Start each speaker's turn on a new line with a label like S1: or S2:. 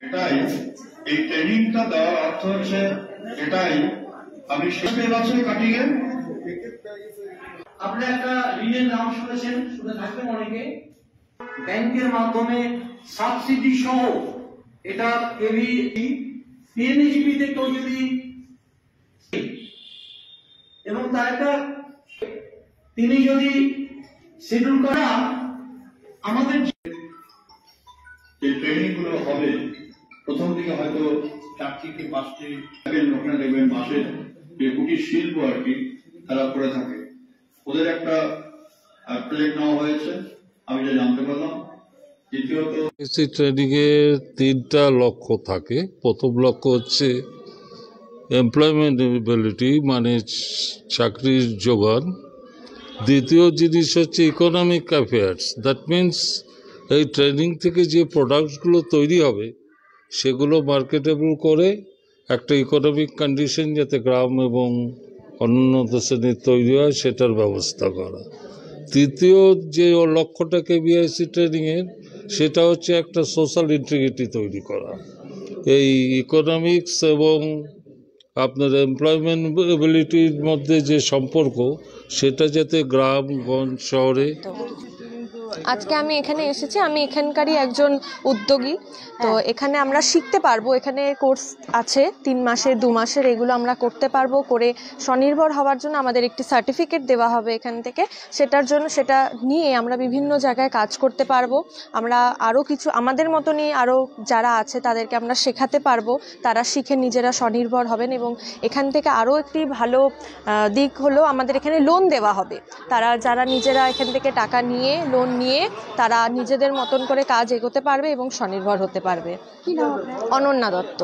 S1: এটাই এই ট্রেনিংটা দেওয়ার অর্থ হচ্ছে এটাই আমি শেষে বছরে কাটিয়ে
S2: আপনারা একটা ঋণের নাম শুনেছেন, শুনে থাকবেন অনেকে। ব্যাংকের মাধ্যমে সাবসিডি সহ এটা কেভি পিএনজিবিতে কেউ যদি এবং তার একটা তিনি যদি শিডিউল করা আমাদের
S1: যে ট্রেনিং গুলো হবে প্রথম দিকে হয়তো 4 থেকে 5টি ওখানে দেখবেন মাসে যে কুটির শিল্প আর কি তারা করে থাকে, ওদের একটা প্রজেক্ট নেওয়া হয়েছে আমি যা জানতে পারলাম। দ্বিতীয়ত
S3: ট্রেনিং এর 3টা লক্ষ্য থাকে। প্রথম লক্ষ্য হচ্ছে এমপ্লয়মেন্টেবিলিটি মানে চাকরির যোগান। দ্বিতীয় জিনিস হচ্ছে ইকোনমিক অ্যাফেয়ার্স, দ্যাট মিনস এই ট্রেনিং থেকে যে প্রোডাক্টসগুলো তৈরি হবে সেগুলো মার্কেটেবল করে একটা ইকোনমিক কন্ডিশন যাতে গ্রাম এবং অনুন্নত শ্রেণীর তৈরি হয় সেটার ব্যবস্থা করা। তৃতীয় যে লক্ষ্যটা কেভিআইসি ট্রেনিংয়ের সেটা হচ্ছে একটা সোশ্যাল ইন্টিগ্রিটি তৈরি করা। এই ইকোনমিক্স এবং আপনার এমপ্লয়মেন্টেবিলিটির মধ্যে যে সম্পর্ক সেটা যাতে গ্রামগঞ্জ শহরে।
S4: আজকে আমি এখানে এসেছি, আমি এখানকারই একজন উদ্যোগী। তো এখানে আমরা শিখতে পারবো, এখানে কোর্স আছে 3 মাসের 2 মাসের, এগুলো আমরা করতে পারবো। করে স্বনির্ভর হওয়ার জন্য আমাদের একটি সার্টিফিকেট দেওয়া হবে এখান থেকে। সেটার জন্য সেটা নিয়ে আমরা বিভিন্ন জায়গায় কাজ করতে পারবো। আমরা আরও কিছু আমাদের মতনই আরও যারা আছে তাদেরকে আমরা শেখাতে পারবো, তারা শিখে নিজেরা স্বনির্ভর হবেন। এবং এখান থেকে আরও একটি ভালো দিক হলো আমাদের এখানে লোন দেওয়া হবে। তারা যারা নিজেরা এখান থেকে টাকা নিয়ে লোন নিয়ে তারা নিজেদের মতন করে কাজ এগোতে পারবে এবং স্বনির্ভর হতে পারবে। অনন্যা দত্ত।